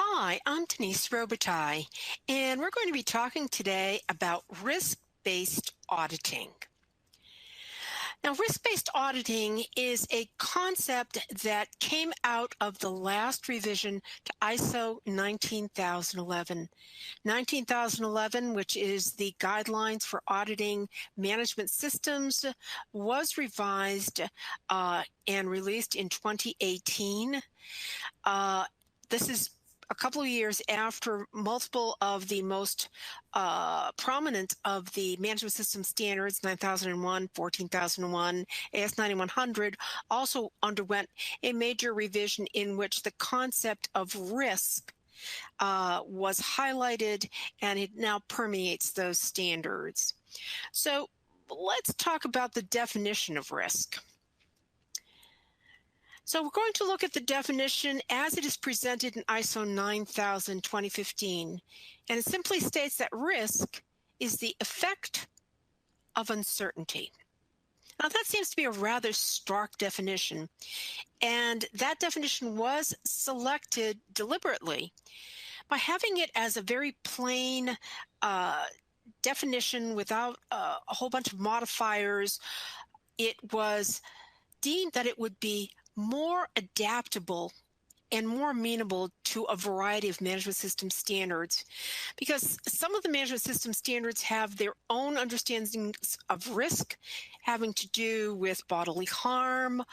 Hi, I'm Denise Robitaille, and we're going to be talking today about risk-based auditing. Now, risk-based auditing is a concept that came out of the last revision to ISO 19011. 19011, which is the guidelines for auditing management systems, was revised and released in 2018. This is a couple of years after multiple of the most prominent of the management system standards, 9001, 14001, AS 9100, also underwent a major revision in which the concept of risk was highlighted, and it now permeates those standards. So let's talk about the definition of risk. So we're going to look at the definition as it is presented in ISO 9000-2015, and it simply states that risk is the effect of uncertainty. Now that seems to be a rather stark definition, and that definition was selected deliberately by having it as a very plain definition without a whole bunch of modifiers. It was deemed that it would be more adaptable and more amenable to a variety of management system standards, because some of the management system standards have their own understandings of risk having to do with bodily harm.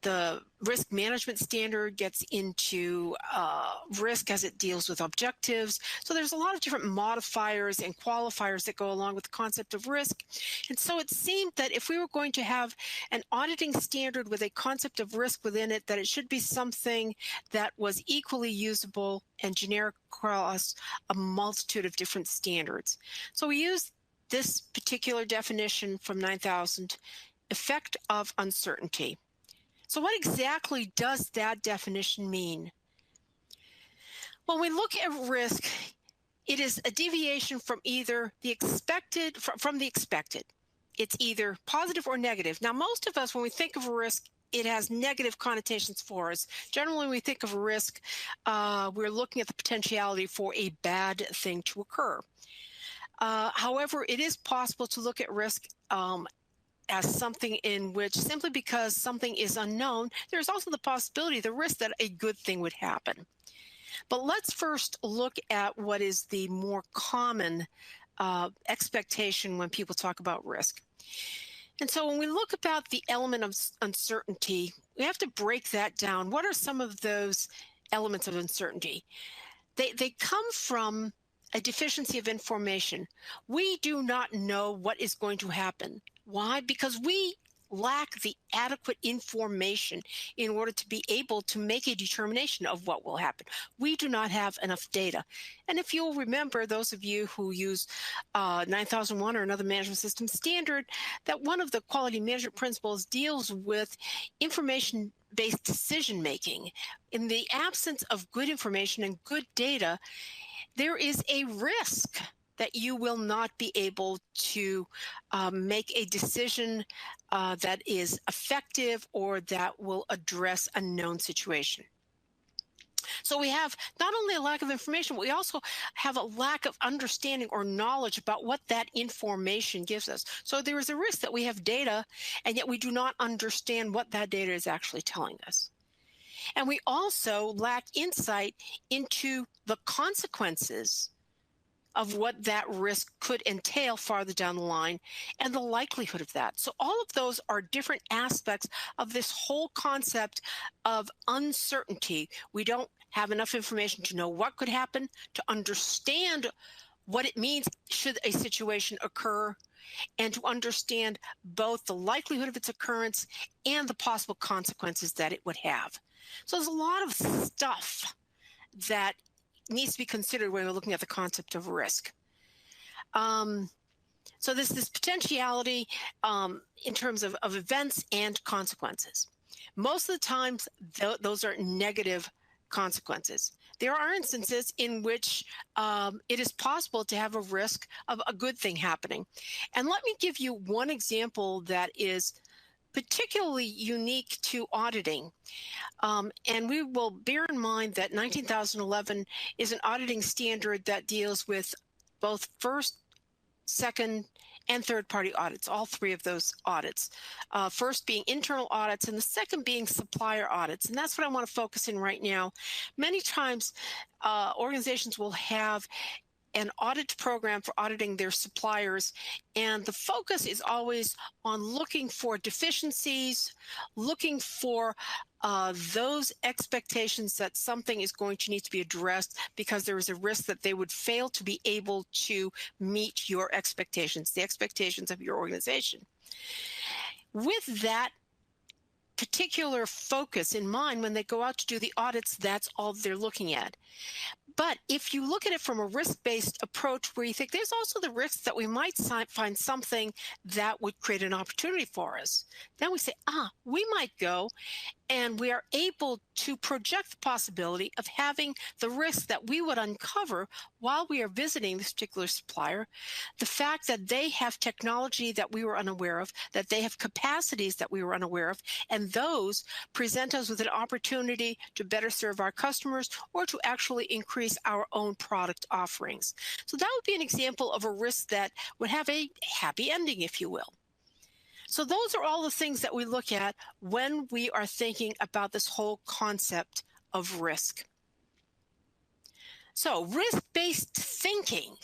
The risk management standard gets into risk as it deals with objectives. So there's a lot of different modifiers and qualifiers that go along with the concept of risk. And so it seemed that if we were going to have an auditing standard with a concept of risk within it, that it should be something that was equally usable and generic across a multitude of different standards. So we used this particular definition from 9000, effect of uncertainty. So what exactly does that definition mean? When we look at risk, it is a deviation from either the expected, from the expected. It's either positive or negative. Now, most of us, when we think of a risk, it has negative connotations for us. Generally, when we think of a risk, we're looking at the potentiality for a bad thing to occur. However, it is possible to look at risk as something in which, simply because something is unknown, there's also the possibility, the risk that a good thing would happen. But let's first look at what is the more common expectation when people talk about risk. And so when we look about the element of uncertainty, we have to break that down. What are some of those elements of uncertainty? They come from a deficiency of information. We do not know what is going to happen. Why? Because we lack the adequate information in order to be able to make a determination of what will happen. We do not have enough data. And if you'll remember, those of you who use 9001 or another management system standard, that one of the quality management principles deals with information-based decision-making. In the absence of good information and good data, there is a risk that you will not be able to make a decision that is effective or that will address a known situation. So we have not only a lack of information, but we also have a lack of understanding or knowledge about what that information gives us. So there is a risk that we have data, and yet we do not understand what that data is actually telling us. And we also lack insight into the consequences of what that risk could entail farther down the line and the likelihood of that. So all of those are different aspects of this whole concept of uncertainty. We don't have enough information to know what could happen, to understand what it means should a situation occur, and to understand both the likelihood of its occurrence and the possible consequences that it would have. So there's a lot of stuff that needs to be considered when we're looking at the concept of risk. So there's this potentiality in terms of events and consequences. Most of the times, those are negative consequences. There are instances in which it is possible to have a risk of a good thing happening. And let me give you one example that is particularly unique to auditing. And we will bear in mind that 19,011 is an auditing standard that deals with both first, second, and third-party audits, all three of those audits. First being internal audits, and the second being supplier audits. And that's what I want to focus in right now. Many times, organizations will have an audit program for auditing their suppliers, and the focus is always on looking for deficiencies, looking for those expectations that something is going to need to be addressed because there is a risk that they would fail to be able to meet your expectations, the expectations of your organization. With that particular focus in mind, when they go out to do the audits, that's all they're looking at. But if you look at it from a risk-based approach where you think there's also the risk that we might find something that would create an opportunity for us, then we say, we might go and we are able to project the possibility of having the risk that we would uncover while we are visiting this particular supplier, the fact that they have technology that we were unaware of, that they have capacities that we were unaware of, and those present us with an opportunity to better serve our customers or to actually increase our own product offerings. So that would be an example of a risk that would have a happy ending, if you will. So those are all the things that we look at when we are thinking about this whole concept of risk. So risk-based thinking,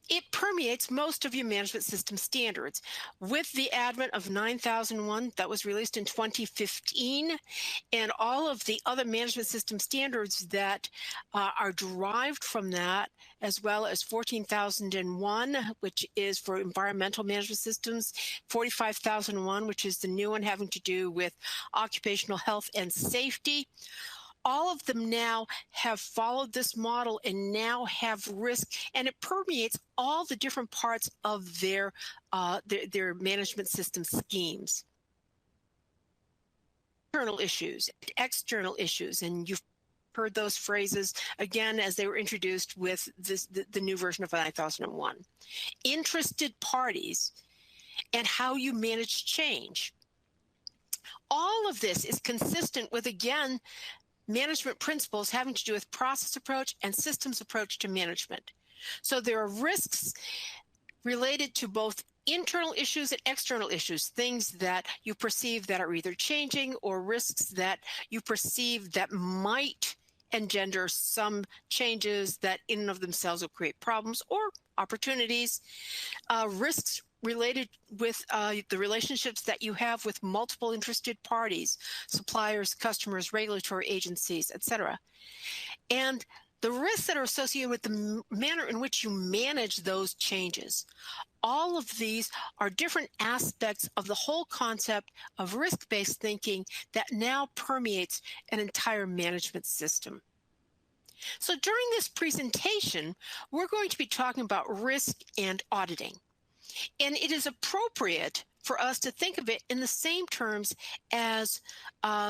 it permeates most of your management system standards. With the advent of 9001 that was released in 2015, and all of the other management system standards that are derived from that, as well as 14,001, which is for environmental management systems, 45,001, which is the new one having to do with occupational health and safety. All of them now have followed this model and now have risk, and it permeates all the different parts of their management system schemes. Internal issues, external issues, and you've heard those phrases again as they were introduced with the new version of 9001. Interested parties and how you manage change. All of this is consistent with, again, management principles having to do with process approach and systems approach to management. So there are risks related to both internal issues and external issues, things that you perceive that are either changing or risks that you perceive that might engender some changes that in and of themselves will create problems or opportunities. Risks related with the relationships that you have with multiple interested parties, suppliers, customers, regulatory agencies, etc. And the risks that are associated with the manner in which you manage those changes. All of these are different aspects of the whole concept of risk-based thinking that now permeates an entire management system. So during this presentation, we're going to be talking about risk and auditing. And it is appropriate for us to think of it in the same terms as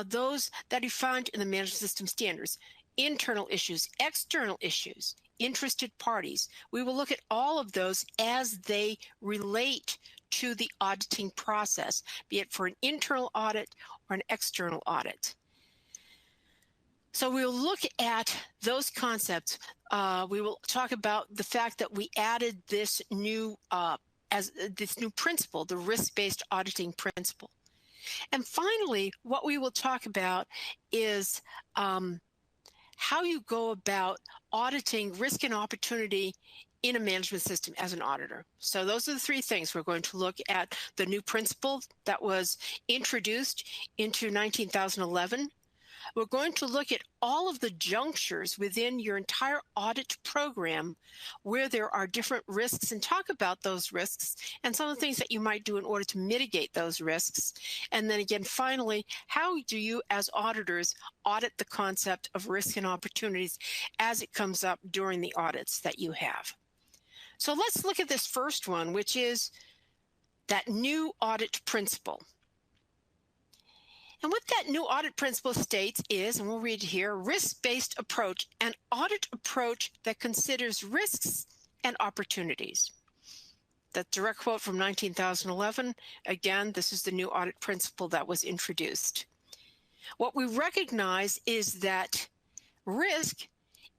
those that you find in the management system standards: internal issues, external issues, interested parties. We will look at all of those as they relate to the auditing process, be it for an internal audit or an external audit. So we'll look at those concepts. We will talk about the fact that we added this new principle, the risk-based auditing principle. And finally, what we will talk about is how you go about auditing risk and opportunity in a management system as an auditor. So those are the three things. We're going to look at the new principle that was introduced into 19,011. We're going to look at all of the junctures within your entire audit program where there are different risks and talk about those risks and some of the things that you might do in order to mitigate those risks. And then again, finally, how do you as auditors audit the concept of risk and opportunities as it comes up during the audits that you have? So let's look at this first one, which is that new audit principle. And what that new audit principle states is, and we'll read it here, risk-based approach, an audit approach that considers risks and opportunities. That direct quote from 2011. Again, this is the new audit principle that was introduced. What we recognize is that risk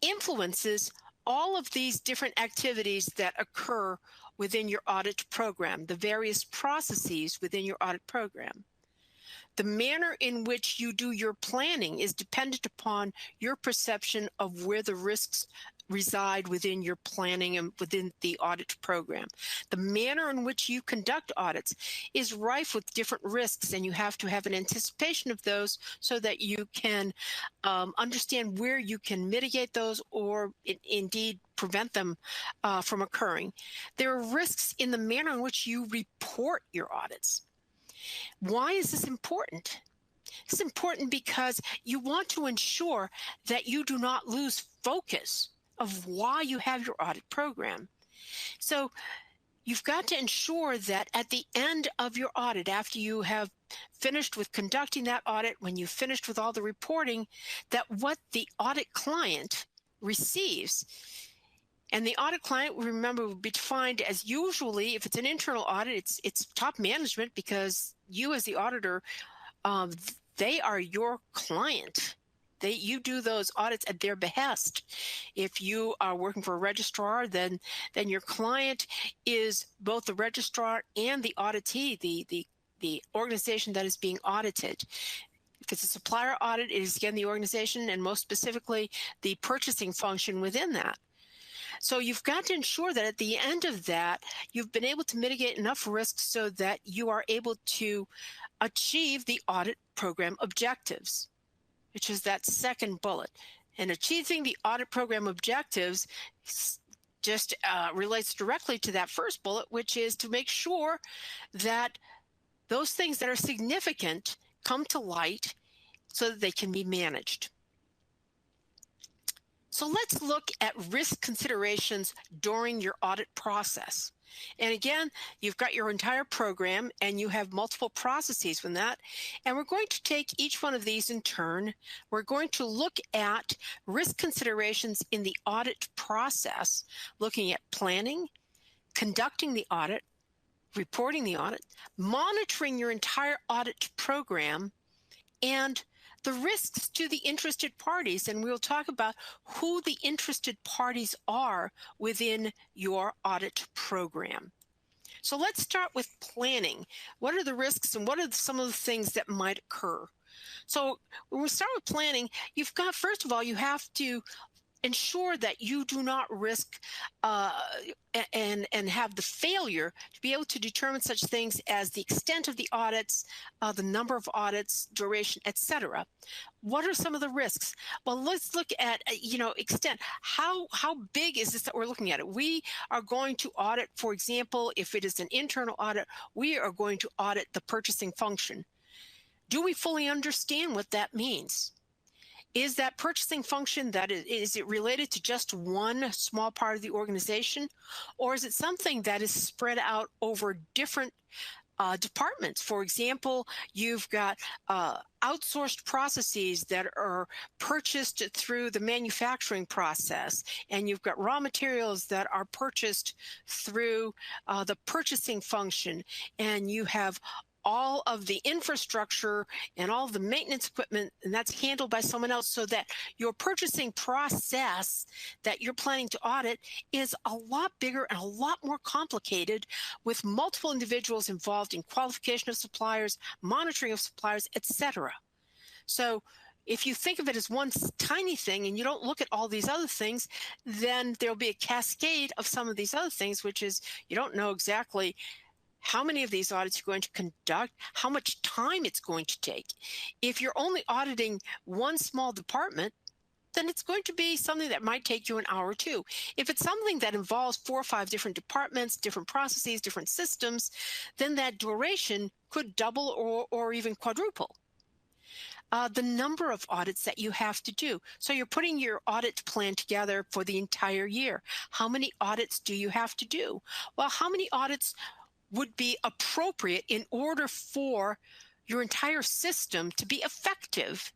influences all of these different activities that occur within your audit program, the various processes within your audit program. The manner in which you do your planning is dependent upon your perception of where the risks reside within your planning and within the audit program. The manner in which you conduct audits is rife with different risks, and you have to have an anticipation of those so that you can understand where you can mitigate those or indeed prevent them from occurring. There are risks in the manner in which you report your audits. Why is this important? It's important because you want to ensure that you do not lose focus of why you have your audit program. So you've got to ensure that at the end of your audit, after you have finished with conducting that audit, when you've finished with all the reporting, that what the audit client receives, and the audit client, remember, will be defined as, usually, if it's an internal audit, it's top management, because you as the auditor, they are your client. You do those audits at their behest. If you are working for a registrar, then your client is both the registrar and the auditee, the organization that is being audited. If it's a supplier audit, it is again the organization, and most specifically the purchasing function within that. So you've got to ensure that at the end of that, you've been able to mitigate enough risks so that you are able to achieve the audit program objectives, which is that second bullet. And achieving the audit program objectives just relates directly to that first bullet, which is to make sure that those things that are significant come to light so that they can be managed. So let's look at risk considerations during your audit process. And again, you've got your entire program and you have multiple processes from that. And we're going to take each one of these in turn. We're going to look at risk considerations in the audit process, looking at planning, conducting the audit, reporting the audit, monitoring your entire audit program, and the risks to the interested parties. And we'll talk about who the interested parties are within your audit program. So let's start with planning. What are the risks and what are some of the things that might occur? So when we start with planning, you've got, first of all, you have to ensure that you do not risk and have the failure to be able to determine such things as the extent of the audits, the number of audits, duration, etc. What are some of the risks? Well, let's look at extent. How big is this that we're looking at? We are going to audit, for example, if it is an internal audit, we are going to audit the purchasing function. Do we fully understand what that means? Is that purchasing function, is it related to just one small part of the organization, or is it something that is spread out over different departments? For example, you've got outsourced processes that are purchased through the manufacturing process, and you've got raw materials that are purchased through the purchasing function, and you have all of the infrastructure and all of the maintenance equipment, and that's handled by someone else, so that your purchasing process that you're planning to audit is a lot bigger and a lot more complicated, with multiple individuals involved in qualification of suppliers, monitoring of suppliers, etc. So if you think of it as one tiny thing and you don't look at all these other things, then there'll be a cascade of some of these other things, which is you don't know exactly how many of these audits you're going to conduct, how much time it's going to take. If you're only auditing one small department, then it's going to be something that might take you an hour or two. If it's something that involves 4 or 5 different departments, different processes, different systems, then that duration could double or even quadruple. The number of audits that you have to do. So you're putting your audit plan together for the entire year. How many audits do you have to do? Well, how many audits would be appropriate in order for your entire system to be effective?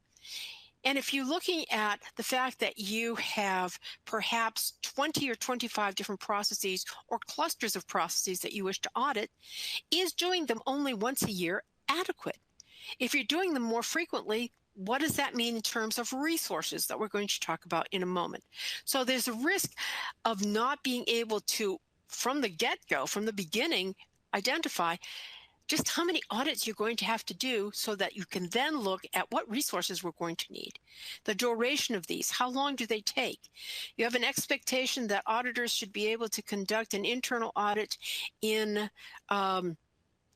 And if you're looking at the fact that you have perhaps 20 or 25 different processes or clusters of processes that you wish to audit, is doing them only once a year adequate? If you're doing them more frequently, what does that mean in terms of resources that we're going to talk about in a moment? So there's a risk of not being able to, from the get-go, from the beginning, identify just how many audits you're going to have to do so that you can then look at what resources we're going to need. The duration of these, how long do they take? You have an expectation that auditors should be able to conduct an internal audit in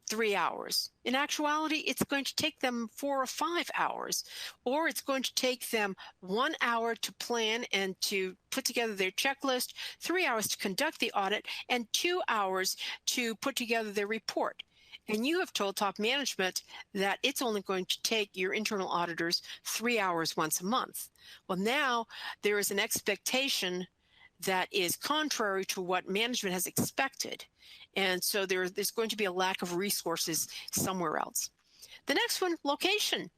3 hours. In actuality, it's going to take them 4 or 5 hours, or it's going to take them 1 hour to plan and to put together their checklist, 3 hours to conduct the audit, and 2 hours to put together their report. And you have told top management that it's only going to take your internal auditors 3 hours once a month. Well, now there is an expectation that is contrary to what management has expected. And so there's going to be a lack of resources somewhere else. The next one, location.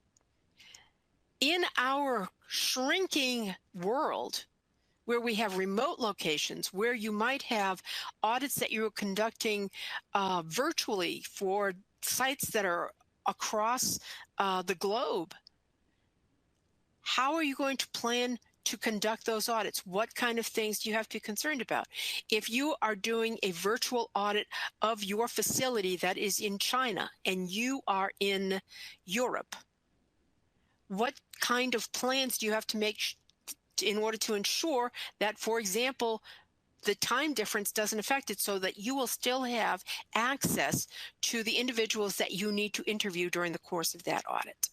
In our shrinking world, where we have remote locations, where you might have audits that you're conducting virtually for sites that are across the globe, how are you going to plan to conduct those audits? What kind of things do you have to be concerned about? If you are doing a virtual audit of your facility that is in China and you are in Europe, what kind of plans do you have to make in order to ensure that, for example, the time difference doesn't affect it, so that you will still have access to the individuals that you need to interview during the course of that audit?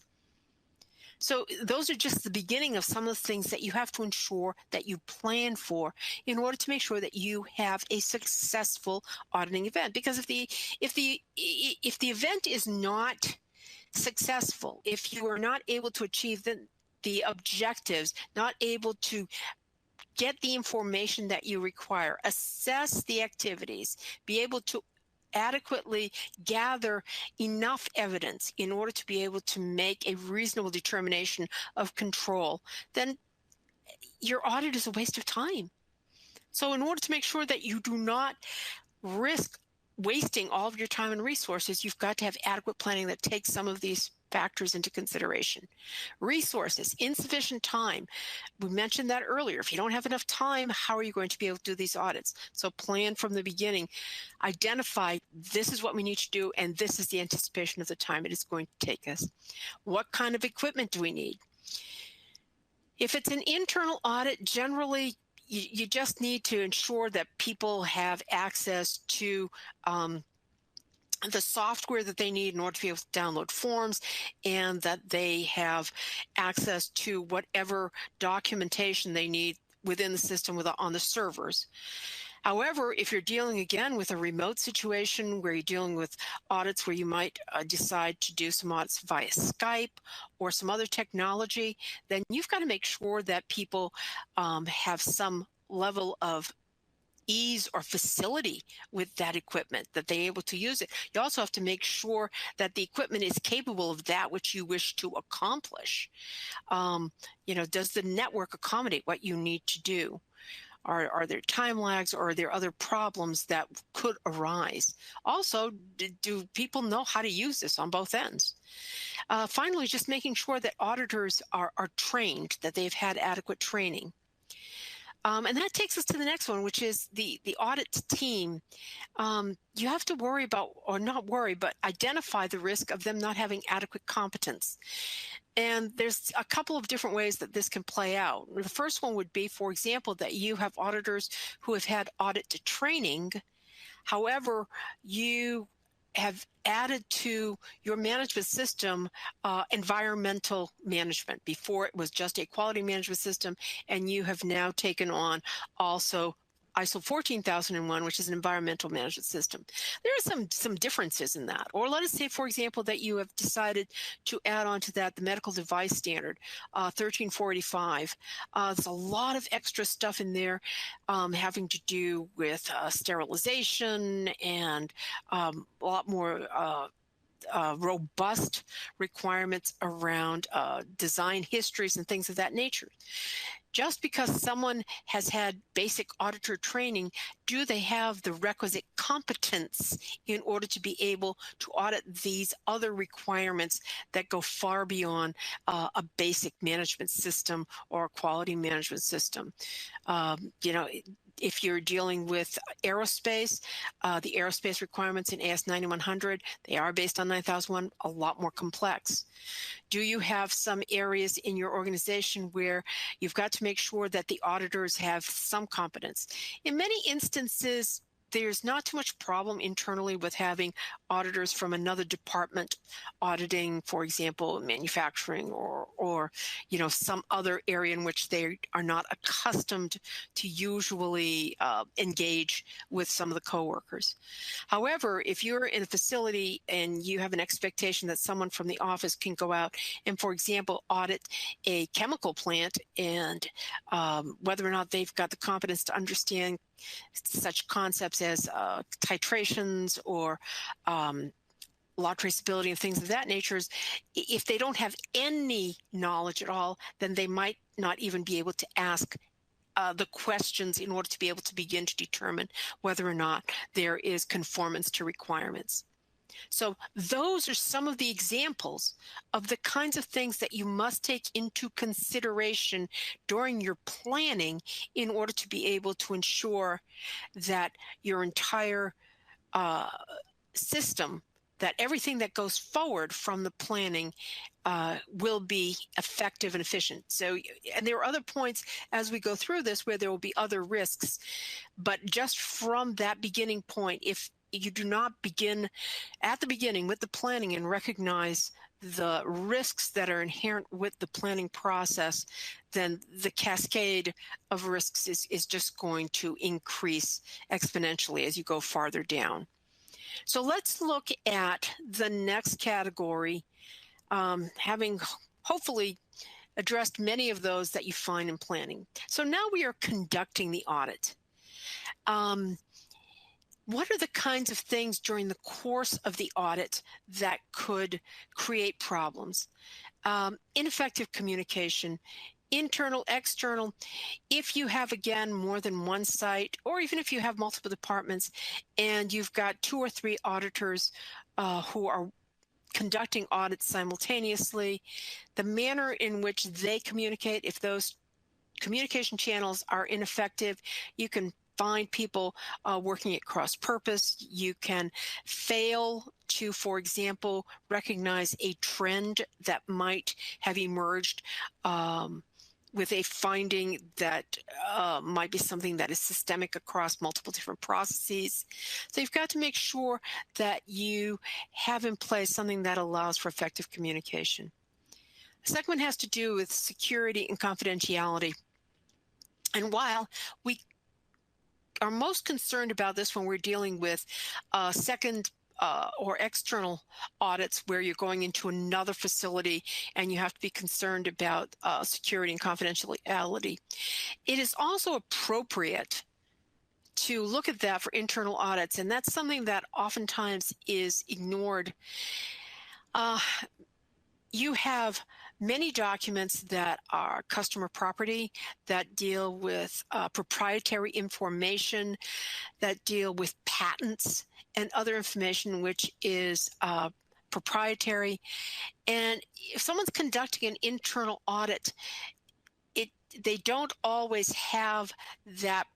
So those are just the beginning of some of the things that you have to ensure that you plan for in order to make sure that you have a successful auditing event. Because if the event is not successful, if you are not able to achieve the objectives, not able to get the information that you require, assess the activities, be able to adequately gather enough evidence in order to be able to make a reasonable determination of control, then your audit is a waste of time. So in order to make sure that you do not risk wasting all of your time and resources, you've got to have adequate planning that takes some of these factors into consideration. Resources, insufficient time. We mentioned that earlier. If you don't have enough time, how are you going to be able to do these audits? So plan from the beginning. Identify, this is what we need to do, and this is the anticipation of the time it is going to take us. What kind of equipment do we need? If it's an internal audit, generally, you just need to ensure that people have access to the software that they need in order to be able to download forms, and that they have access to whatever documentation they need within the system on the servers. However, if you're dealing again with a remote situation where you're dealing with audits where you might decide to do some audits via Skype or some other technology, then you've got to make sure that people have some level of ease or facility with that equipment, that they're able to use it. You also have to make sure that the equipment is capable of that which you wish to accomplish. Does the network accommodate what you need to do? Are there time lags, or are there other problems that could arise? Also, do people know how to use this on both ends? Finally, just making sure that auditors are trained, that they've had adequate training. And that takes us to the next one, which is the audit team. You have to worry about, or not worry, but identify the risk of them not having adequate competence. And there's a couple of different ways that this can play out. The first one would be, for example, that you have auditors who have had audit training. However, you have added to your management system environmental management. Before, it was just a quality management system, and you have now taken on also ISO 14001, which is an environmental management system. There are some differences in that. Or let us say, for example, that you have decided to add on to that the medical device standard, 13485. There's a lot of extra stuff in there having to do with sterilization and a lot more robust requirements around design histories and things of that nature. Just because someone has had basic auditor training, do they have the requisite competence in order to be able to audit these other requirements that go far beyond a basic management system or a quality management system? You know, if you're dealing with aerospace, the aerospace requirements in AS 9100, they are based on 9001, a lot more complex. Do you have some areas in your organization where you've got to make sure that the auditors have some competence? In many instances, there's not too much problem internally with having auditors from another department auditing, for example, manufacturing or you know, some other area in which they are not accustomed to usually engage with some of the coworkers. However, if you're in a facility and you have an expectation that someone from the office can go out and, for example, audit a chemical plant, and whether or not they've got the competence to understand such concepts as titrations or lot traceability and things of that nature, if they don't have any knowledge at all, then they might not even be able to ask the questions in order to be able to begin to determine whether or not there is conformance to requirements. So those are some of the examples of the kinds of things that you must take into consideration during your planning in order to be able to ensure that your entire system, that everything that goes forward from the planning will be effective and efficient. So, and there are other points as we go through this where there will be other risks, but just from that beginning point, if you do not begin at the beginning with the planning and recognize the risks that are inherent with the planning process, then the cascade of risks is just going to increase exponentially as you go farther down. So let's look at the next category, having hopefully addressed many of those that you find in planning. So now we are conducting the audit. What are the kinds of things during the course of the audit that could create problems? Ineffective communication, internal, external. If you have, again, more than one site, or even if you have multiple departments and you've got 2 or 3 auditors who are conducting audits simultaneously, the manner in which they communicate, if those communication channels are ineffective, you can find people working at cross purpose. You can fail to, for example, recognize a trend that might have emerged with a finding that might be something that is systemic across multiple different processes. So you've got to make sure that you have in place something that allows for effective communication. The second one has to do with security and confidentiality. And while we are most concerned about this when we're dealing with second or external audits where you're going into another facility and you have to be concerned about security and confidentiality, it is also appropriate to look at that for internal audits, and that's something that oftentimes is ignored. You have many documents that are customer property, that deal with proprietary information, that deal with patents and other information which is proprietary. And if someone's conducting an internal audit, they don't always have that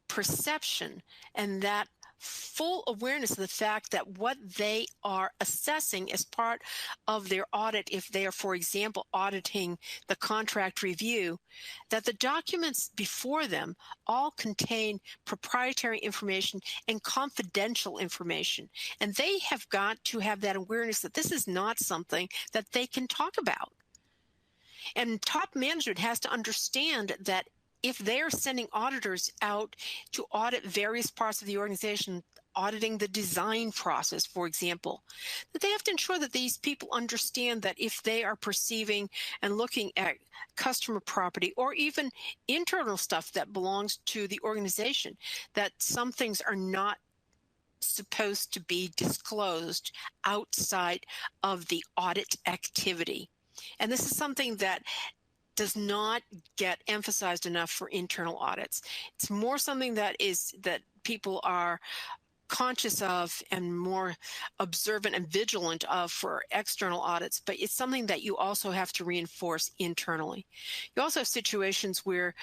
perception and that full awareness of the fact that what they are assessing as part of their audit, if they are, for example, auditing the contract review, that the documents before them all contain proprietary information and confidential information. And they have got to have that awareness that this is not something that they can talk about. And top management has to understand that if they're sending auditors out to audit various parts of the organization, auditing the design process, for example, that they have to ensure that these people understand that if they are perceiving and looking at customer property or even internal stuff that belongs to the organization, that some things are not supposed to be disclosed outside of the audit activity. And this is something that does not get emphasized enough for internal audits. It's more something that people are conscious of and more observant and vigilant of for external audits, but it's something that you also have to reinforce internally. You also have situations where,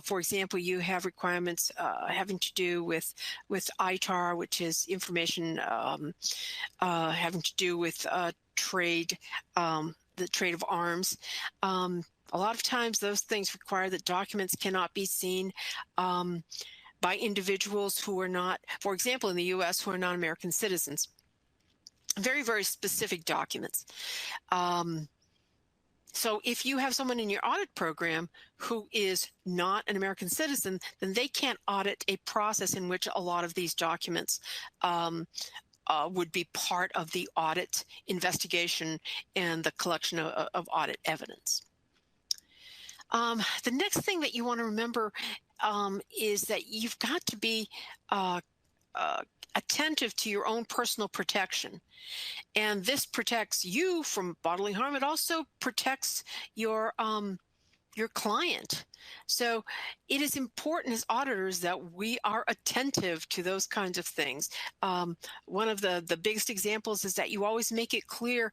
for example, you have requirements having to do with ITAR, which is information having to do with trade, the trade of arms. A lot of times those things require that documents cannot be seen by individuals who are not, for example, in the U.S., who are not American citizens. Very, very specific documents. So if you have someone in your audit program who is not an American citizen, then they can't audit a process in which a lot of these documents would be part of the audit investigation and the collection of audit evidence. The next thing that you want to remember is that you've got to be attentive to your own personal protection. And this protects you from bodily harm. It also protects your client. So it is important as auditors that we are attentive to those kinds of things. One of the biggest examples is that you always make it clear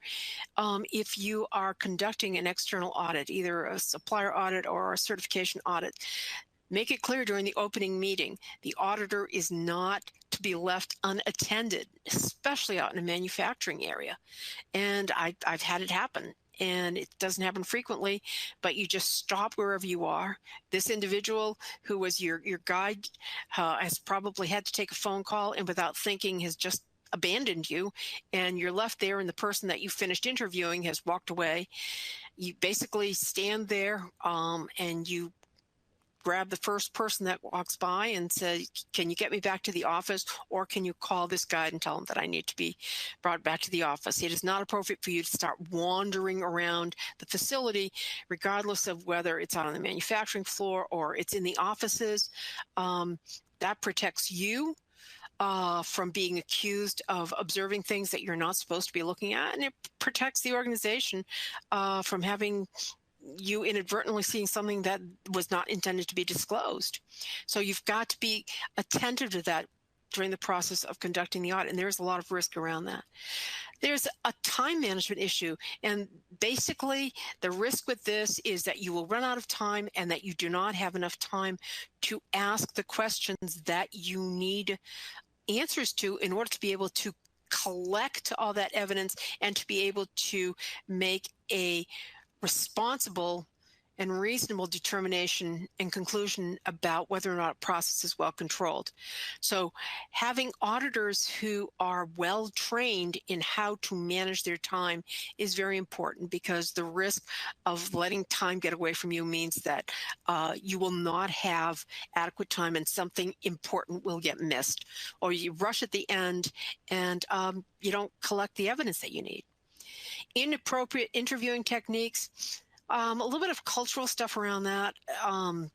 if you are conducting an external audit, either a supplier audit or a certification audit. Make it clear during the opening meeting, the auditor is not to be left unattended, especially out in a manufacturing area. And I've had it happen. And it doesn't happen frequently, but you just stop wherever you are. This individual who was your guide has probably had to take a phone call and without thinking has just abandoned you, and you're left there and the person that you finished interviewing has walked away. You basically stand there and you grab the first person that walks by and say, can you get me back to the office, or can you call this guide and tell him that I need to be brought back to the office? It is not appropriate for you to start wandering around the facility, regardless of whether it's out on the manufacturing floor or it's in the offices. That protects you from being accused of observing things that you're not supposed to be looking at, and it protects the organization from having you inadvertently seeing something that was not intended to be disclosed. So you've got to be attentive to that during the process of conducting the audit, and there's a lot of risk around that. There's a time management issue, and basically the risk with this is that you will run out of time and that you do not have enough time to ask the questions that you need answers to in order to be able to collect all that evidence and to be able to make a responsible and reasonable determination and conclusion about whether or not a process is well controlled. So having auditors who are well trained in how to manage their time is very important, because the risk of letting time get away from you means that you will not have adequate time and something important will get missed, or you rush at the end and you don't collect the evidence that you need. Inappropriate interviewing techniques, a little bit of cultural stuff around that. And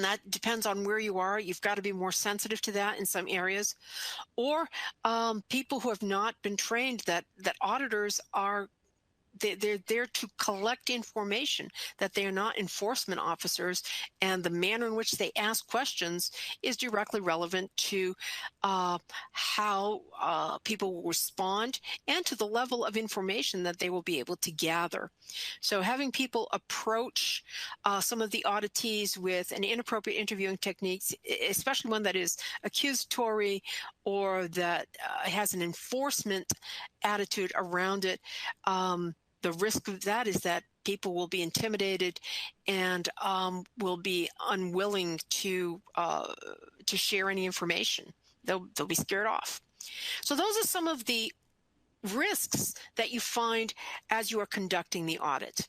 that depends on where you are. You've got to be more sensitive to that in some areas. Or people who have not been trained that auditors are, they're there to collect information, that they are not enforcement officers, and the manner in which they ask questions is directly relevant to how people will respond and to the level of information that they will be able to gather. So having people approach some of the auditees with an inappropriate interviewing techniques, especially one that is accusatory or that has an enforcement attitude around it, the risk of that is that people will be intimidated and will be unwilling to share any information. They'll be scared off. So those are some of the risks that you find as you are conducting the audit.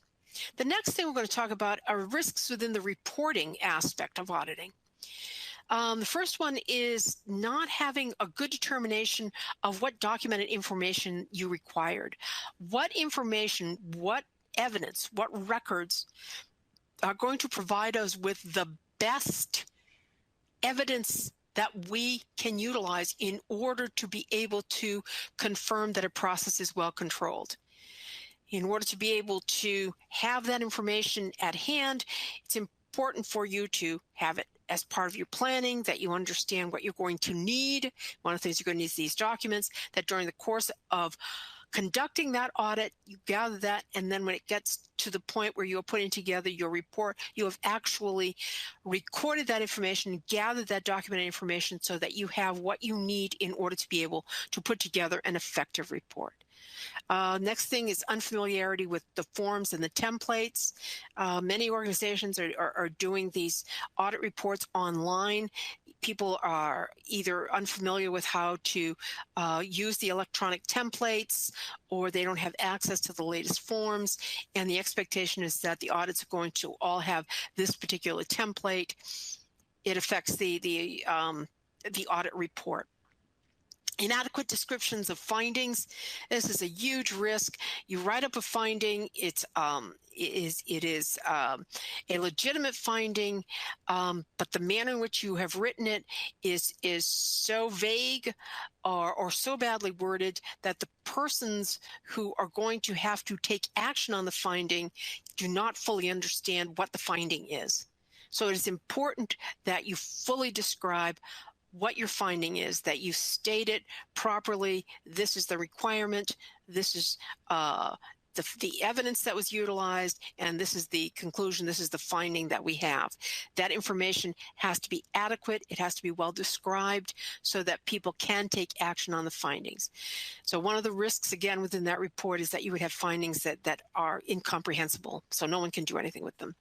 The next thing we're going to talk about are risks within the reporting aspect of auditing. The first one is not having a good determination of what documented information you required. What information, what evidence, what records are going to provide us with the best evidence that we can utilize in order to be able to confirm that a process is well controlled. In order to be able to have that information at hand, it's important for you to have it as part of your planning, that you understand what you're going to need. One of the things you're going to need is these documents, that during the course of conducting that audit, you gather that, and then when it gets to the point where you're putting together your report, you have actually recorded that information, gathered that documented information so that you have what you need in order to be able to put together an effective report. Next thing is unfamiliarity with the forms and the templates. Many organizations are doing these audit reports online. People are either unfamiliar with how to use the electronic templates, or they don't have access to the latest forms, and the expectation is that the audits are going to all have this particular template. It affects the audit report. Inadequate descriptions of findings. This is a huge risk. You write up a finding. It is a legitimate finding, but the manner in which you have written it is so vague or so badly worded that the persons who are going to have to take action on the finding do not fully understand what the finding is. So it is important that you fully describe what your finding is, that you state it properly. This is the requirement. This is the evidence that was utilized, and this is the conclusion. This is the finding that we have. That information has to be adequate. It has to be well described so that people can take action on the findings. So one of the risks, again, within that report is that you would have findings that are incomprehensible, so no one can do anything with them.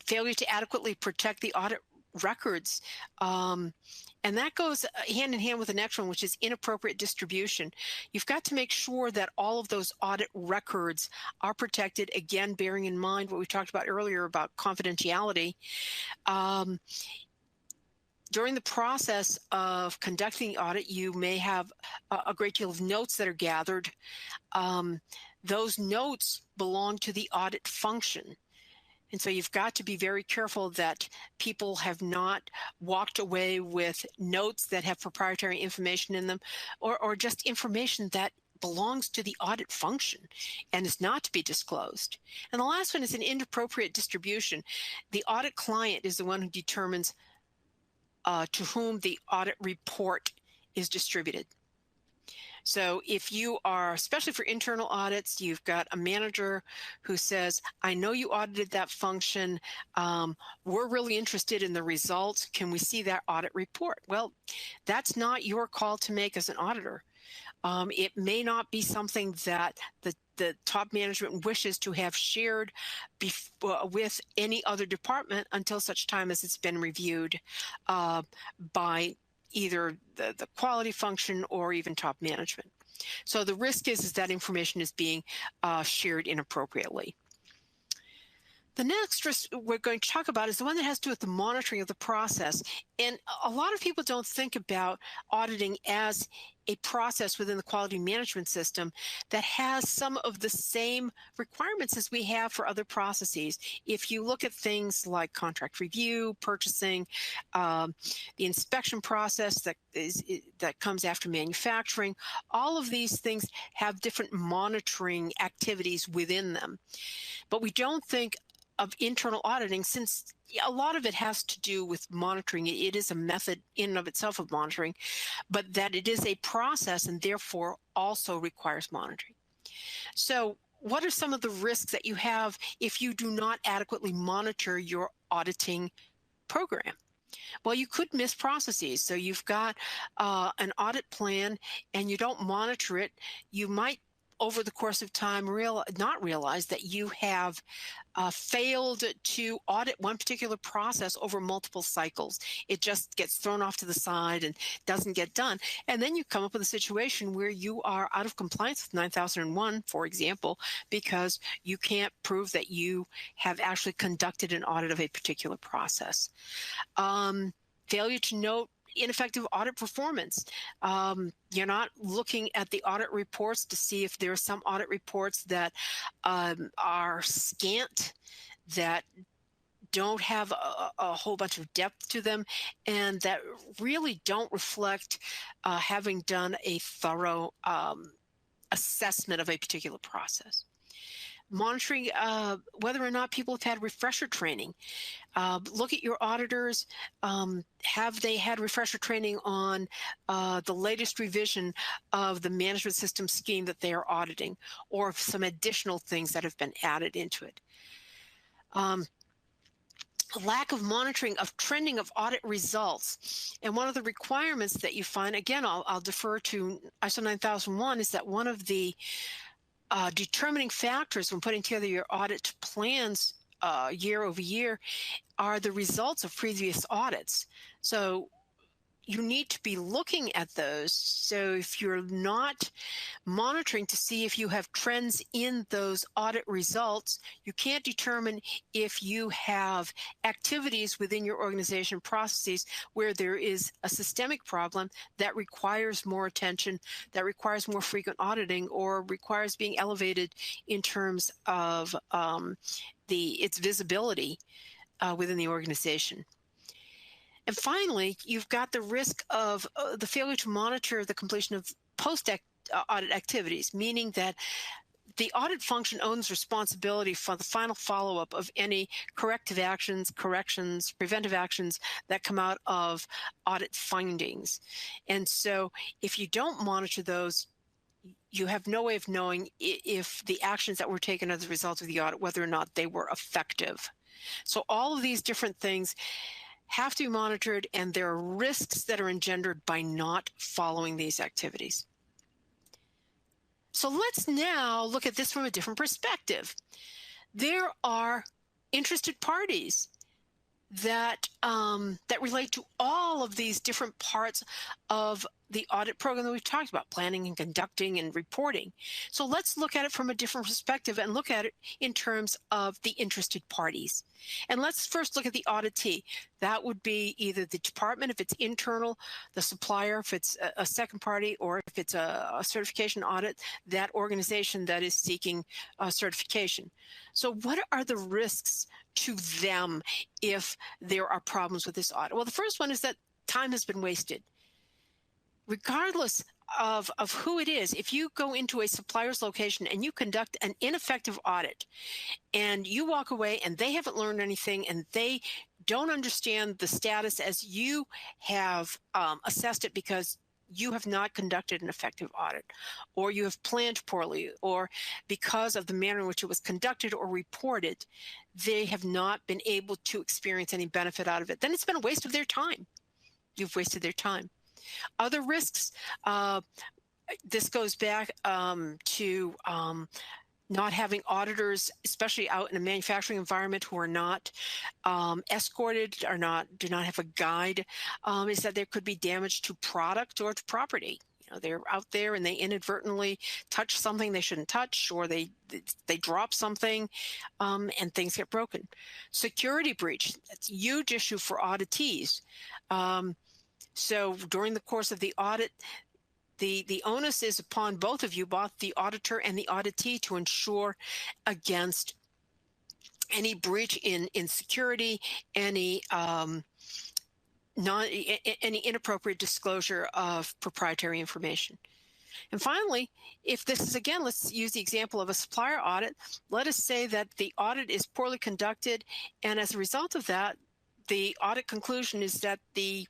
Failure to adequately protect the audit records. And that goes hand in hand with the next one, which is inappropriate distribution. You've got to make sure that all of those audit records are protected, again, bearing in mind what we talked about earlier about confidentiality. During the process of conducting the audit, you may have a great deal of notes that are gathered. Those notes belong to the audit function. And so you've got to be very careful that people have not walked away with notes that have proprietary information in them, or just information that belongs to the audit function and is not to be disclosed. And the last one is an inappropriate distribution. The audit client is the one who determines to whom the audit report is distributed. So if you are, especially for internal audits, you've got a manager who says, I know you audited that function. We're really interested in the results. Can we see that audit report? Well, that's not your call to make as an auditor. It may not be something that the top management wishes to have shared with any other department until such time as it's been reviewed by either the quality function or even top management. So the risk is that information is being shared inappropriately. The next risk we're going to talk about is the one that has to do with the monitoring of the process. And a lot of people don't think about auditing as a process within the quality management system that has some of the same requirements as we have for other processes. If you look at things like contract review, purchasing, the inspection process that comes after manufacturing, all of these things have different monitoring activities within them. But we don't think of internal auditing, since a lot of it has to do with monitoring. It is a method in and of itself of monitoring, but that it is a process and therefore also requires monitoring. So what are some of the risks that you have if you do not adequately monitor your auditing program? Well, you could miss processes. So you've got an audit plan and you don't monitor it. You might, over the course of time, not realize that you have failed to audit one particular process over multiple cycles. It just gets thrown off to the side and doesn't get done. And then you come up with a situation where you are out of compliance with 9001, for example, because you can't prove that you have actually conducted an audit of a particular process. Failure to note ineffective audit performance. You're not looking at the audit reports to see if there are some audit reports that are scant, that don't have a whole bunch of depth to them, and that really don't reflect having done a thorough assessment of a particular process. Monitoring whether or not people have had refresher training. Look at your auditors. Have they had refresher training on the latest revision of the management system scheme that they are auditing, or some additional things that have been added into it? Lack of monitoring of trending of audit results. And one of the requirements that you find, again, I'll defer to ISO 9001, is that one of the determining factors when putting together your audit plans year over year are the results of previous audits. So you need to be looking at those. So if you're not monitoring to see if you have trends in those audit results, you can't determine if you have activities within your organization, processes, where there is a systemic problem that requires more attention, that requires more frequent auditing, or requires being elevated in terms of its visibility within the organization. And finally, you've got the risk of the failure to monitor the completion of post-audit activities, meaning that the audit function owns responsibility for the final follow-up of any corrective actions, corrections, preventive actions that come out of audit findings. And so if you don't monitor those, you have no way of knowing if the actions that were taken as a result of the audit, whether or not they were effective. So all of these different things have to be monitored, and there are risks that are engendered by not following these activities. So let's now look at this from a different perspective. There are interested parties that relate to all of these different parts of the audit program that we've talked about: planning and conducting and reporting. So let's look at it from a different perspective and look at it in terms of the interested parties. And let's first look at the auditee. That would be either the department if it's internal, the supplier if it's a second party, or if it's a certification audit, that organization that is seeking certification. So what are the risks to them if there are problems with this audit? Well, the first one is that time has been wasted. Regardless of who it is, if you go into a supplier's location and you conduct an ineffective audit and you walk away and they haven't learned anything and they don't understand the status as you have assessed it because you have not conducted an effective audit, or you have planned poorly, or because of the manner in which it was conducted or reported, they have not been able to experience any benefit out of it, then it's been a waste of their time. You've wasted their time. Other risks, this goes back to not having auditors, especially out in a manufacturing environment, who are not escorted, or do not have a guide, is that there could be damage to product or to property. You know, they're out there and they inadvertently touch something they shouldn't touch, or they drop something and things get broken. Security breach, that's a huge issue for auditees. So during the course of the audit, the onus is upon both of you, both the auditor and the auditee, to ensure against any breach in security, any inappropriate disclosure of proprietary information. And finally, if this is, again, let's use the example of a supplier audit. Let us say that the audit is poorly conducted, and as a result of that, the audit conclusion is that the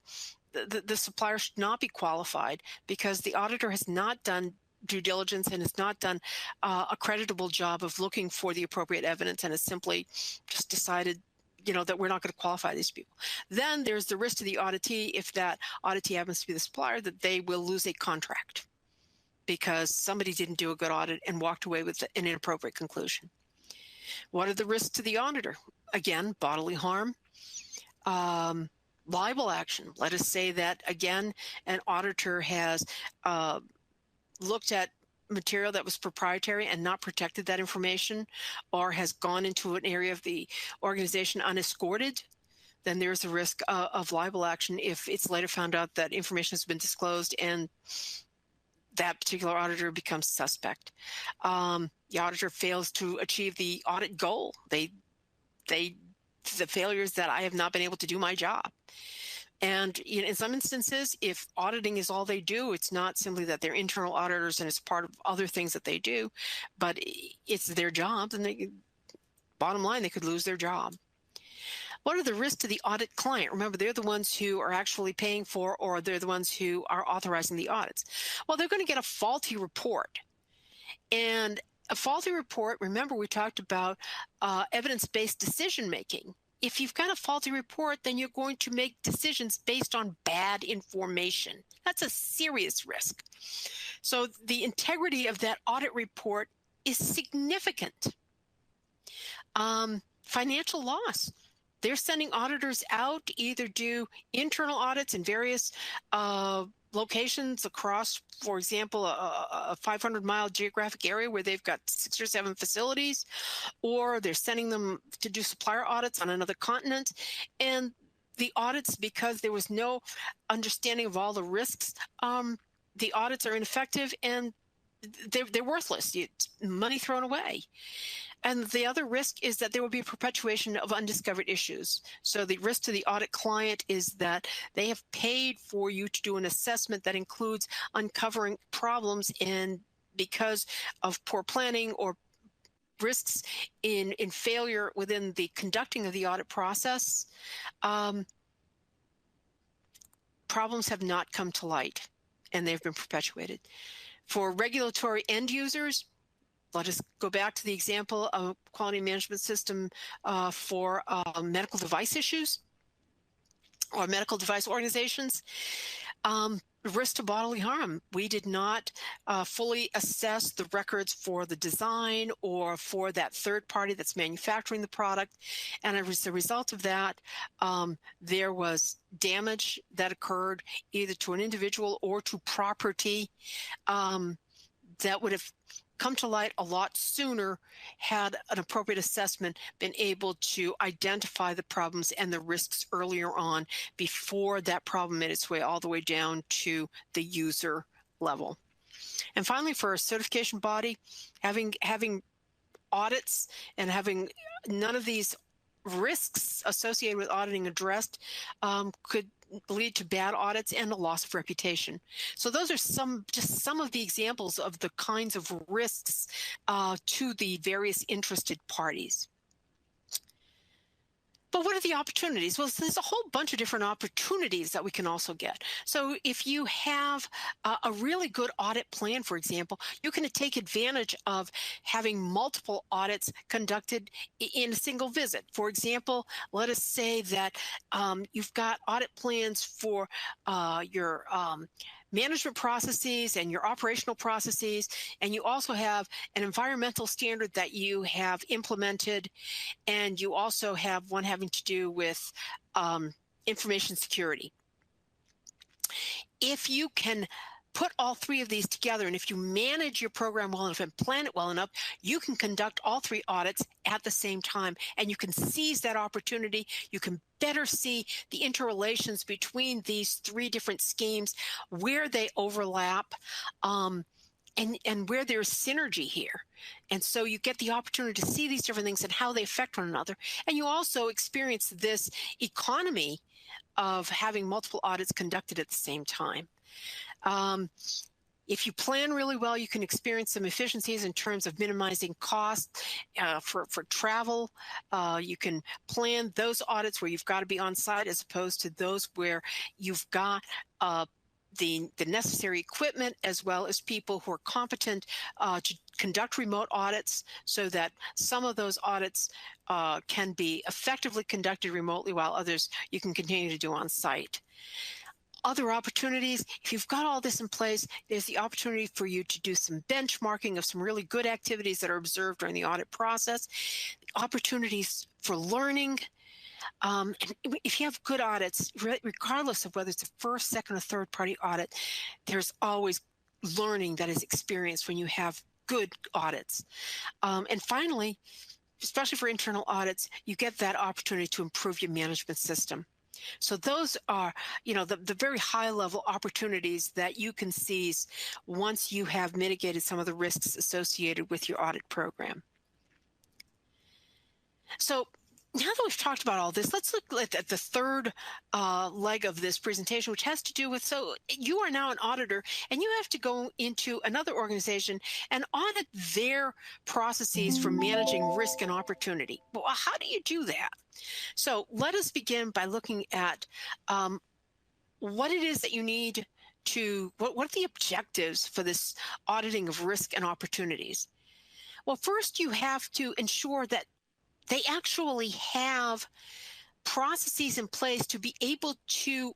supplier should not be qualified because the auditor has not done due diligence and has not done a creditable job of looking for the appropriate evidence, and has simply just decided, that we're not going to qualify these people. Then there's the risk to the auditee, if that auditee happens to be the supplier, that they will lose a contract because somebody didn't do a good audit and walked away with an inappropriate conclusion. What are the risks to the auditor? Again, bodily harm. Libel action. Let us say that, again, an auditor has looked at material that was proprietary and not protected that information, or has gone into an area of the organization unescorted. Then there's a risk of libel action if it's later found out that information has been disclosed and that particular auditor becomes suspect. The auditor fails to achieve the audit goal. They the failure is that I have not been able to do my job. And in some instances, if auditing is all they do, it's not simply that they're internal auditors and it's part of other things that they do, but it's their job, and bottom line, they could lose their job. What are the risks to the audit client? Remember, they're the ones who are actually paying for, or they're the ones who are authorizing the audits. Well, they're going to get a faulty report. And a faulty report, remember, we talked about evidence-based decision-making. If you've got a faulty report, then you're going to make decisions based on bad information. That's a serious risk. So the integrity of that audit report is significant. Financial loss. They're sending auditors out to either do internal audits in various locations across, for example, a 500-mile geographic area where they've got 6 or 7 facilities, or they're sending them to do supplier audits on another continent. And the audits, because there was no understanding of all the risks, the audits are ineffective and they're worthless. It's money thrown away. And the other risk is that there will be a perpetuation of undiscovered issues. So the risk to the audit client is that they have paid for you to do an assessment that includes uncovering problems, and because of poor planning or risks in failure within the conducting of the audit process, problems have not come to light and they've been perpetuated. For regulatory end users, let us go back to the example of quality management system for medical device issues or medical device organizations. Risk to bodily harm. We did not fully assess the records for the design or for that third party that's manufacturing the product. And as a result of that, there was damage that occurred either to an individual or to property that would have come to light a lot sooner had an appropriate assessment been able to identify the problems and the risks earlier on before that problem made its way all the way down to the user level. And finally, for a certification body, having audits and having none of these risks associated with auditing addressed could lead to bad audits and a loss of reputation. So those are just some of the examples of the kinds of risks to the various interested parties. But what are the opportunities? Well, there's a whole bunch of different opportunities that we can also get. So if you have a really good audit plan, for example, you can take advantage of having multiple audits conducted in a single visit. For example, let us say that you've got audit plans for your management processes and your operational processes, and you also have an environmental standard that you have implemented, and you also have one having to do with information security. If you can put all 3 of these together, and if you manage your program well enough and plan it well enough, you can conduct all 3 audits at the same time, and you can seize that opportunity. You can better see the interrelations between these 3 different schemes, where they overlap, and where there's synergy here. And so you get the opportunity to see these different things and how they affect one another. And you also experience this economy of having multiple audits conducted at the same time. If you plan really well, you can experience some efficiencies in terms of minimizing costs for travel. You can plan those audits where you've got to be on site as opposed to those where you've got the necessary equipment as well as people who are competent to conduct remote audits, so that some of those audits can be effectively conducted remotely while others you can continue to do on site. Other opportunities, if you've got all this in place, there's the opportunity for you to do some benchmarking of some really good activities that are observed during the audit process, opportunities for learning. And if you have good audits, regardless of whether it's a first, second, or third party audit, there's always learning that is experienced when you have good audits. And finally, especially for internal audits, you get that opportunity to improve your management system. So those are, the very high level opportunities that you can seize once you have mitigated some of the risks associated with your audit program. So now that we've talked about all this, let's look at the third leg of this presentation, which has to do with, so you are now an auditor and you have to go into another organization and audit their processes for managing risk and opportunity. Well, how do you do that? So let us begin by looking at what it is that you need to, what are the objectives for this auditing of risk and opportunities? Well, first you have to ensure that they actually have processes in place to be able to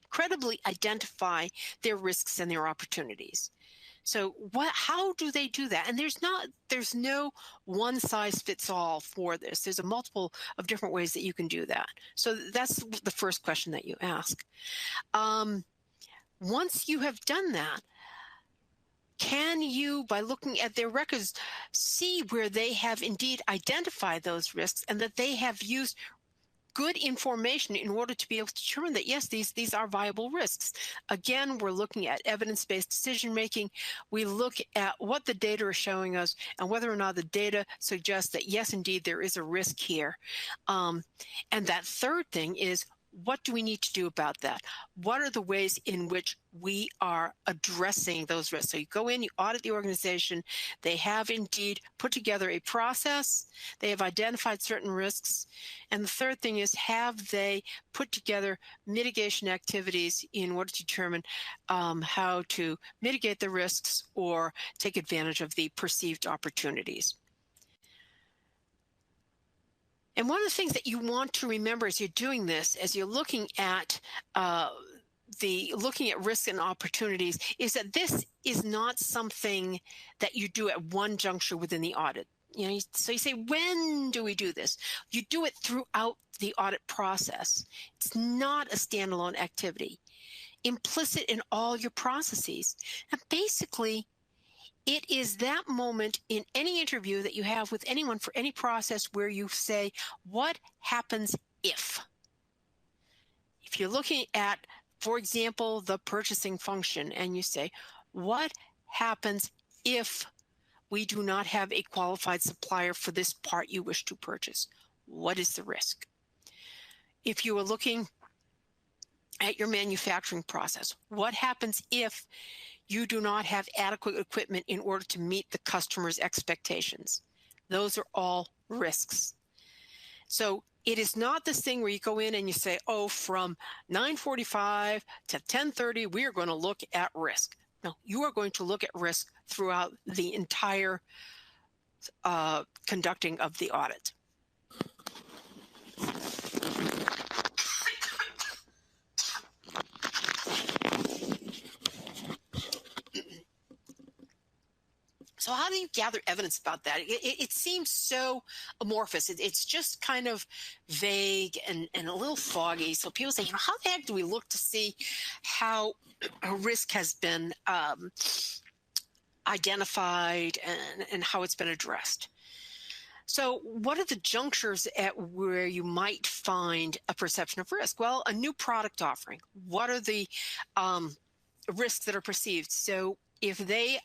credibly identify their risks and their opportunities. So how do they do that? And there's no one size fits all for this. There's a multiple of different ways that you can do that. So that's the first question that you ask. Once you have done that, can you, by looking at their records, see where they have indeed identified those risks and that they have used good information in order to be able to determine that, yes, these are viable risks? Again, we're looking at evidence-based decision making. We look at what the data are showing us and whether or not the data suggests that, yes, indeed, there is a risk here. And that third thing is, what do we need to do about that? What are the ways in which we are addressing those risks? So you go in, you audit the organization. They have indeed put together a process. They have identified certain risks. And the third thing is, have they put together mitigation activities in order to determine how to mitigate the risks or take advantage of the perceived opportunities? And one of the things that you want to remember as you're doing this, as you're looking at risks and opportunities, is that this is not something that you do at one juncture within the audit. So you say, when do we do this? You do it throughout the audit process. It's not a standalone activity. Implicit in all your processes. And basically, it is that moment in any interview that you have with anyone for any process where you say, what happens if? If you're looking at, for example, the purchasing function, and you say, what happens if we do not have a qualified supplier for this part you wish to purchase? What is the risk? If you are looking at your manufacturing process, what happens if you do not have adequate equipment in order to meet the customer's expectations? Those are all risks. So it is not this thing where you go in and you say, oh, from 9:45 to 10:30, we are going to look at risk. No, you are going to look at risk throughout the entire conducting of the audit. So how do you gather evidence about that? It seems so amorphous. It's just kind of vague and a little foggy. So people say, how the heck do we look to see how a risk has been identified and how it's been addressed? So what are the junctures at where you might find a perception of risk? Well, a new product offering. What are the risks that are perceived? So if they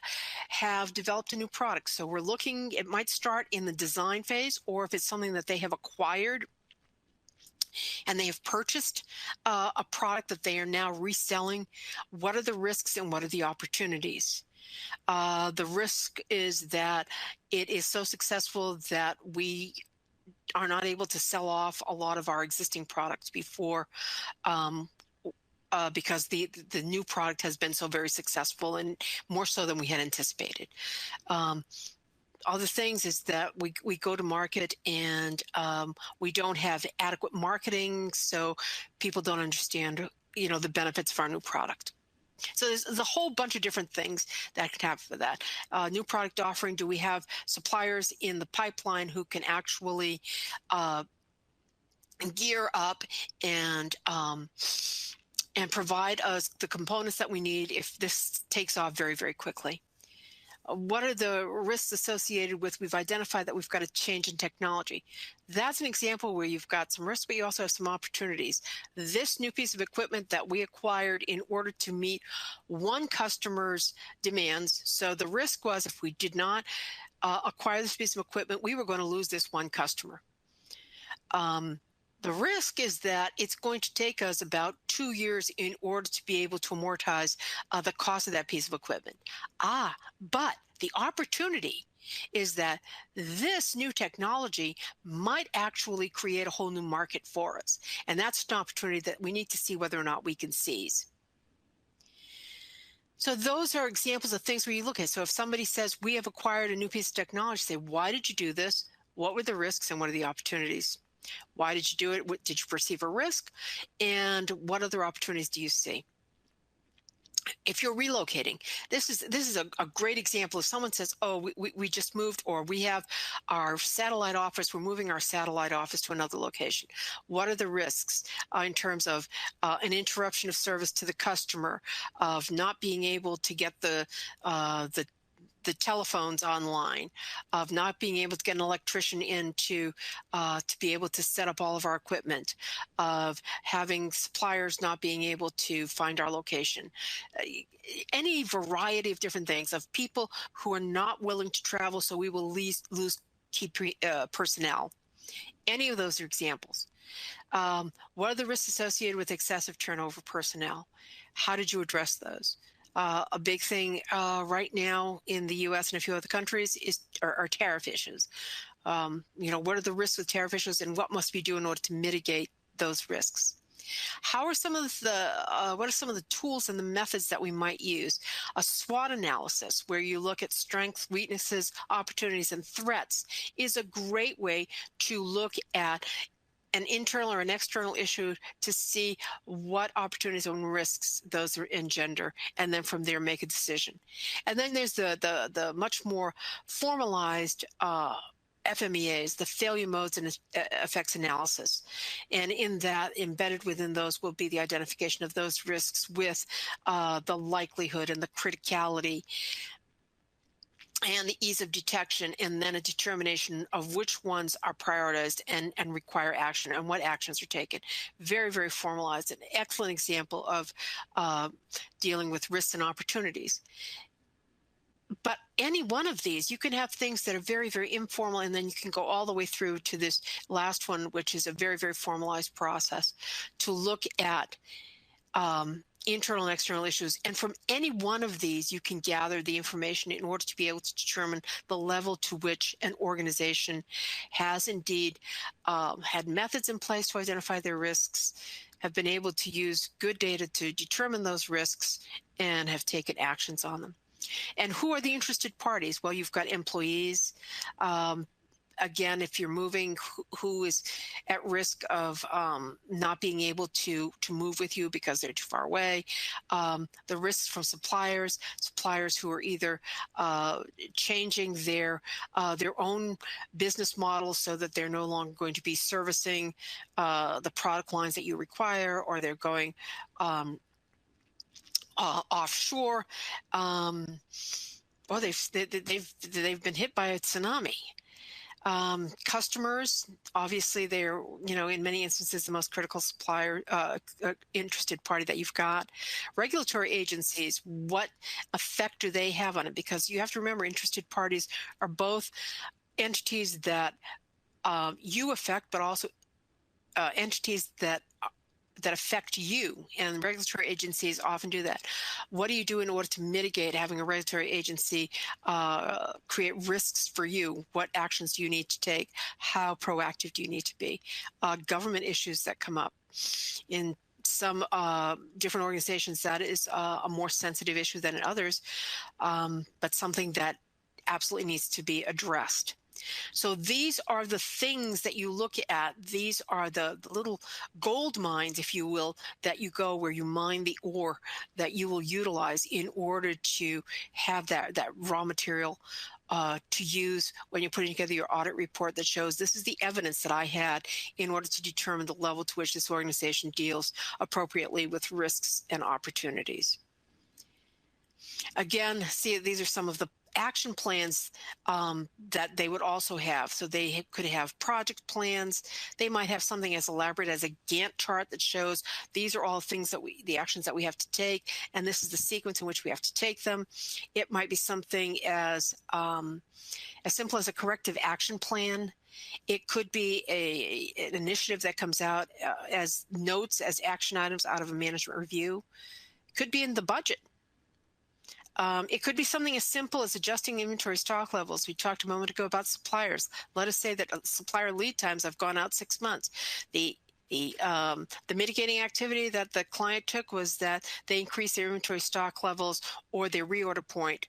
have developed a new product, so we're looking, it might start in the design phase, or if it's something that they have acquired and they have purchased a product that they are now reselling, what are the risks and what are the opportunities? The risk is that it is so successful that we are not able to sell off a lot of our existing products before because the new product has been so very successful and more so than we had anticipated. Other things is that we go to market and we don't have adequate marketing, so people don't understand, the benefits of our new product. So there's a whole bunch of different things that can happen for that. New product offering, do we have suppliers in the pipeline who can actually gear up and provide us the components that we need if this takes off very, very quickly? What are the risks associated with, we've identified that we've got a change in technology. That's an example where you've got some risks, but you also have some opportunities. This new piece of equipment that we acquired in order to meet one customer's demands. So the risk was if we did not acquire this piece of equipment, we were going to lose this one customer. The risk is that it's going to take us about 2 years in order to be able to amortize the cost of that piece of equipment. But the opportunity is that this new technology might actually create a whole new market for us. And that's an opportunity that we need to see whether or not we can seize. So those are examples of things where you look at. So if somebody says, we have acquired a new piece of technology, say, why did you do this? What were the risks and what are the opportunities? Why did you do it? What, did you perceive a risk? And what other opportunities do you see? If you're relocating, this is a great example. If someone says, oh, we just moved, or we have our satellite office, we're moving our satellite office to another location. What are the risks in terms of an interruption of service to the customer, of not being able to get the telephones online, of not being able to get an electrician in to be able to set up all of our equipment, of having suppliers not being able to find our location, any variety of different things, of people who are not willing to travel, so we will lose key personnel. Any of those are examples. What are the risks associated with excessive turnover personnel? How did you address those? A big thing right now in the U.S. and a few other countries are tariff issues. What are the risks with tariff issues, and what must we do in order to mitigate those risks? What are some of the tools and the methods that we might use? A SWOT analysis, where you look at strengths, weaknesses, opportunities, and threats, is a great way to look at an internal or an external issue to see what opportunities and risks those engender, and then from there make a decision. And then there's the much more formalized FMEAs, the failure modes and effects analysis. And in that, embedded within those will be the identification of those risks with the likelihood and the criticality and the ease of detection, and then a determination of which ones are prioritized and require action and what actions are taken. Very, very formalized. An excellent example of dealing with risks and opportunities. But any one of these, you can have things that are very, very informal, and then you can go all the way through to this last one, which is a very, very formalized process to look at internal and external issues. And from any one of these, you can gather the information in order to be able to determine the level to which an organization has indeed had methods in place to identify their risks, have been able to use good data to determine those risks, and have taken actions on them. And who are the interested parties? Well, you've got employees. Again, if you're moving, who is at risk of not being able to move with you because they're too far away. The risks from suppliers who are either changing their own business models so that they're no longer going to be servicing the product lines that you require, or they're going offshore, or they've been hit by a tsunami. Customers, obviously, they're, in many instances, the most critical supplier, interested party that you've got. Regulatory agencies, what effect do they have on it? Because you have to remember, interested parties are both entities that you affect, but also entities that affect you, and regulatory agencies often do that. What do you do in order to mitigate having a regulatory agency create risks for you? What actions do you need to take? How proactive do you need to be? Government issues that come up. In some different organizations, that is a more sensitive issue than in others, but something that absolutely needs to be addressed. So these are the things that you look at. These are the little gold mines, if you will, that you go where you mine the ore that you will utilize in order to have that raw material to use when you're putting together your audit report that shows this is the evidence that I had in order to determine the level to which this organization deals appropriately with risks and opportunities. Again, see, these are some of the action plans that they would also have. So they could have project plans. They might have something as elaborate as a Gantt chart that shows these are all things that the actions that we have to take, and this is the sequence in which we have to take them. It might be something as simple as a corrective action plan. It could be an initiative that comes out as notes, as action items out of a management review. It could be in the budget. It could be something as simple as adjusting inventory stock levels. We talked a moment ago about suppliers. Let us say that supplier lead times have gone out 6 months. The mitigating activity that the client took was that they increased their inventory stock levels or their reorder point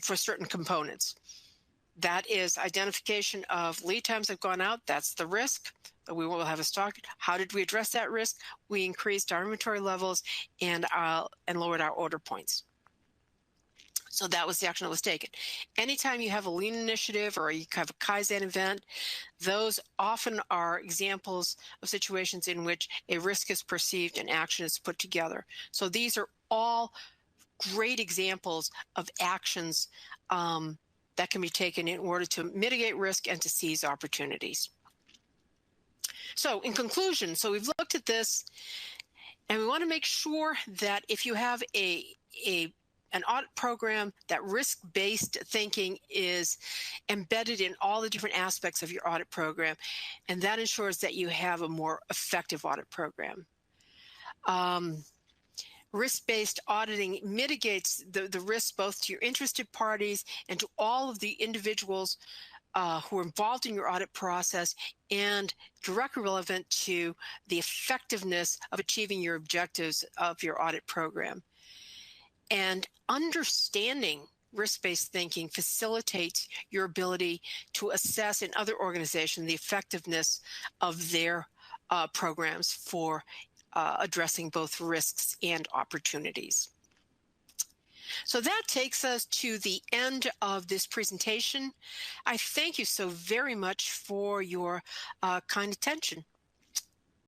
for certain components. That is identification of lead times have gone out. That's the risk. We will have a stock. How did we address that risk? We increased our inventory levels and lowered our order points. So that was the action that was taken. Anytime you have a lean initiative or you have a Kaizen event, those often are examples of situations in which a risk is perceived and action is put together. So these are all great examples of actions that can be taken in order to mitigate risk and to seize opportunities. So in conclusion, so we've looked at this, and we want to make sure that if you have an audit program, that risk-based thinking is embedded in all the different aspects of your audit program, and that ensures that you have a more effective audit program. Risk-based auditing mitigates the risk both to your interested parties and to all of the individuals who are involved in your audit process, and directly relevant to the effectiveness of achieving your objectives of your audit program. And understanding risk-based thinking facilitates your ability to assess in other organizations the effectiveness of their programs for addressing both risks and opportunities. So that takes us to the end of this presentation. I thank you so very much for your kind attention.